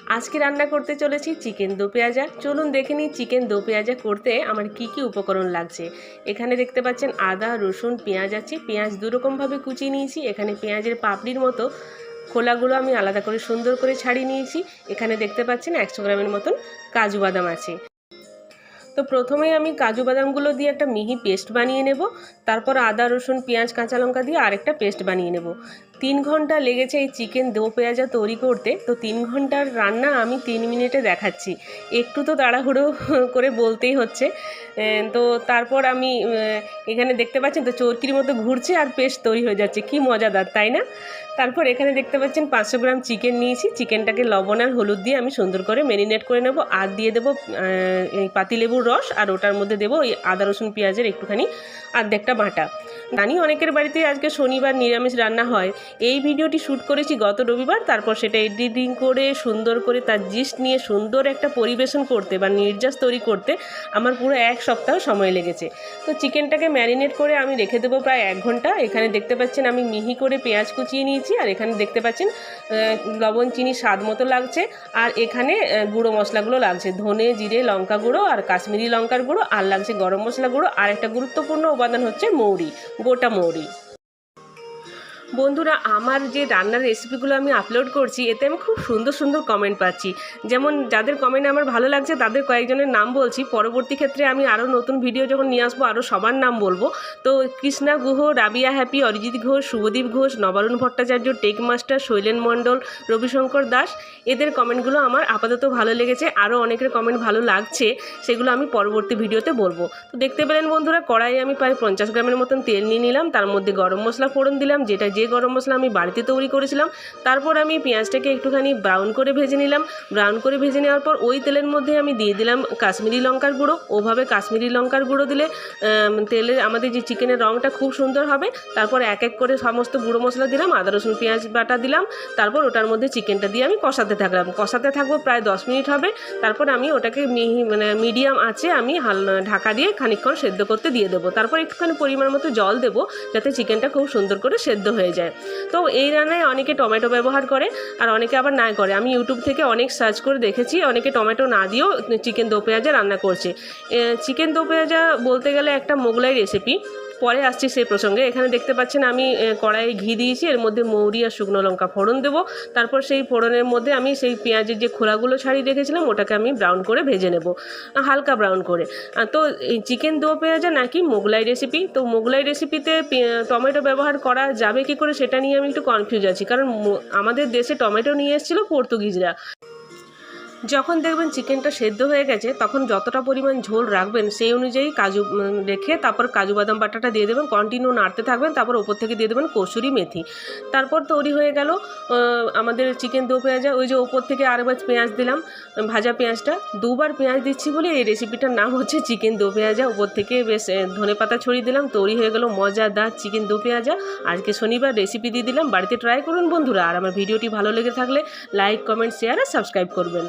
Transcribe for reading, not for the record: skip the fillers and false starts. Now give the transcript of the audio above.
আজকে রান্না করতে চলেছি চিকেন দো পেঁয়াজা। চলুন দেখে নিই চিকেন দো পেঁয়াজা করতে আমার কি কি উপকরণ লাগছে। এখানে দেখতে পাচ্ছেন আদা, রসুন, পেঁয়াজ আছে। পেঁয়াজ দুরকমভাবে কুচিয়ে নিয়েছি। এখানে পেঁয়াজের পাপড়ির মতো খোলাগুলো আমি আলাদা করে সুন্দর করে ছাড়িয়ে নিয়েছি। এখানে দেখতে পাচ্ছেন 100 গ্রামের মতন কাজু বাদাম আছে। তো প্রথমেই আমি কাজু বাদামগুলো দিয়ে একটা মিহি পেস্ট বানিয়ে নেব। তারপর আদা, রসুন, পেঁয়াজ, কাঁচা লঙ্কা দিয়ে আরেকটা পেস্ট বানিয়ে নেব। 3 ঘন্টা লেগেছে এই চিকেন দো পেঁয়াজা তৈরি করতে। তো 3 ঘন্টার রান্না আমি 3 মিনিটে দেখাচ্ছি। একটু তো তাড়াহুড়ো করে বলতেই হচ্ছে। তো তারপর আমি এখানে দেখতে পাচ্ছেন তো চরকির মতো ঘুরছে আর পেস্ট তৈরি হয়ে যাচ্ছে। কি মজাদার, তাই না? তারপর এখানে দেখতে পাচ্ছেন 500 গ্রাম চিকেন নিয়েছি। চিকেনটাকে লবণ আর হলুদ দিয়ে আমি সুন্দর করে ম্যারিনেট করে নেব। আর দিয়ে দেবো এই পাতিলেবুর রস, আর ওটার মধ্যে দেবো এই আদা, রসুন, পেঁয়াজের একটুখানি অর্ধেকটা বাটা। জানি অনেকের বাড়িতে আজকে শনিবার নিরামিষ রান্না হয়। এই ভিডিওটি শ্যুট করেছি গত রবিবার। তারপর সেটা এডিটিং করে সুন্দর করে তার জিস্ট নিয়ে সুন্দর একটা পরিবেশন করতে বা নির্যাস তৈরি করতে আমার পুরো 1 সপ্তাহ সময় লেগেছে। তো চিকেনটাকে ম্যারিনেট করে আমি রেখে দেবো প্রায় 1 ঘন্টা। এখানে দেখতে পাচ্ছেন আমি মিহি করে পেঁয়াজ কুচিয়ে নিয়েছি। আর এখানে দেখতে পাচ্ছেন লবণ, চিনি স্বাদ মতো লাগছে। আর এখানে গুঁড়ো মশলাগুলো লাগছে, ধনে, জিরে, লঙ্কা গুঁড়ো আর কাশ্মীরি লঙ্কার গুঁড়ো, আর লাগছে গরম মশলা গুঁড়ো। আর একটা গুরুত্বপূর্ণ উপাদান হচ্ছে মৌরি, গোটা মৌরি। বন্ধুরা, আমার যে রান্নার রেসিপিগুলো আমি আপলোড করছি এতে আমি খুব সুন্দর সুন্দর কমেন্ট পাচ্ছি। যেমন যাদের কমেন্ট আমার ভালো লাগছে তাদের কয়েকজনের নাম বলছি। পরবর্তী ক্ষেত্রে আমি আরও নতুন ভিডিও যখন নিয়ে আসবো আরও সবার নাম বলবো। তো Krishna Guha, Rabiya Happy, Arijit Ghosh, Shubhadeep Ghosh, Nabarun Bhattacharya, tech master, Shailen Mondal, Ravishankar Das, এদের কমেন্টগুলো আমার আপাতত ভালো লেগেছে। আরও অনেকের কমেন্ট ভালো লাগছে, সেগুলো আমি পরবর্তী ভিডিওতে বলবো। তো দেখতে পেলেন বন্ধুরা, কড়াইয়ে আমি প্রায় 50 গ্রামের মতন তেল নিয়ে নিলাম। তার মধ্যে গরম মশলা ফোড়ন দিলাম, যে গরম মশলা আমি বাড়িতে তৈরি করেছিলাম। তারপর আমি পেঁয়াজটাকে একটুখানি ব্রাউন করে ভেজে নিলাম। ব্রাউন করে ভেজে নেওয়ার পর ওই তেলের মধ্যে আমি দিয়ে দিলাম কাশ্মীরি লঙ্কার গুঁড়ো। ওভাবে কাশ্মীরি লঙ্কার গুঁড়ো দিলে তেলের আমাদের যে চিকেনের রঙটা খুব সুন্দর হবে। তারপর এক এক করে সমস্ত গুঁড়ো মশলা দিলাম, আদা, রসুন, পেঁয়াজ বাটা দিলাম। তারপর ওটার মধ্যে চিকেনটা দিয়ে আমি কষাতে থাকবো প্রায় 10 মিনিট হবে। তারপর আমি ওটাকে মিডিয়াম আঁচে আমি ঢাকা দিয়ে খানিকক্ষণ সেদ্ধ করতে দিয়ে দেবো। তারপর একটুখানি পরিমাণ মতো জল দেবো যাতে চিকেনটা খুব সুন্দর করে সেদ্ধ হয়ে যায়। তো এই রান্নায় অনেকে টমেটো ব্যবহার করে আর অনেকে আবার না করে। আমি ইউটিউব থেকে অনেক সার্চ করে দেখেছি, অনেকে টমেটো না দিয়েও চিকেন দো পেঁয়াজা রান্না করছে। চিকেন দো পেঁয়াজা বলতে গেলে একটা মোগলাই রেসিপি। পরে আসছি সেই প্রসঙ্গে। এখানে দেখতে পাচ্ছেন আমি কড়াইয়ে ঘি দিয়েছি, এর মধ্যে মৌরি আর শুকনো লঙ্কা ফোড়ন দেবো। তারপর সেই ফোড়নের মধ্যে আমি সেই পেঁয়াজের যে খোলাগুলো ছাড়িয়ে রেখেছিলাম ওটাকে আমি ব্রাউন করে ভেজে নেব, হালকা ব্রাউন করে। তো এই চিকেন দো পেঁয়াজা নাকি মোগলাই রেসিপি। তো মোগলাই রেসিপিতে টমেটো ব্যবহার করা যাবে কি করে সেটা নিয়ে আমি একটু কনফিউজ আছি, কারণ আমাদের দেশে টমেটো নিয়ে এসেছিলো পর্তুগিজরা। যখন দেখবেন চিকেনটা সেদ্ধ হয়ে গেছে তখন যতটা পরিমাণ ঝোল রাখবেন সেই অনুযায়ী কাজু রেখে তারপর কাজু বাদাম বাটাটা দিয়ে দেবেন, কন্টিনিউ নাড়তে থাকবেন। তারপর ওপর থেকে দিয়ে দেবেন কসুরি মেথি। তারপর তৈরি হয়ে গেল আমাদের চিকেন দো পেঁয়াজা। ওই যে ওপর থেকে আরেকবার পেঁয়াজ দিলাম, ভাজা পেঁয়াজটা। 2 বার পেঁয়াজ দিচ্ছি বলে এই রেসিপিটার নাম হচ্ছে চিকেন দো পেঁয়াজা। ওপর থেকে বেশ ধনেপাতা ছড়িয়ে দিলাম, তৈরি হয়ে গেল মজাদার চিকেন দো পেঁয়াজা। আজকে শনিবার রেসিপি দিয়ে দিলাম, বাড়িতে ট্রাই করুন বন্ধুরা। আর আমার ভিডিওটি ভালো লেগে থাকলে লাইক, কমেন্ট, শেয়ার আর সাবস্ক্রাইব করবেন।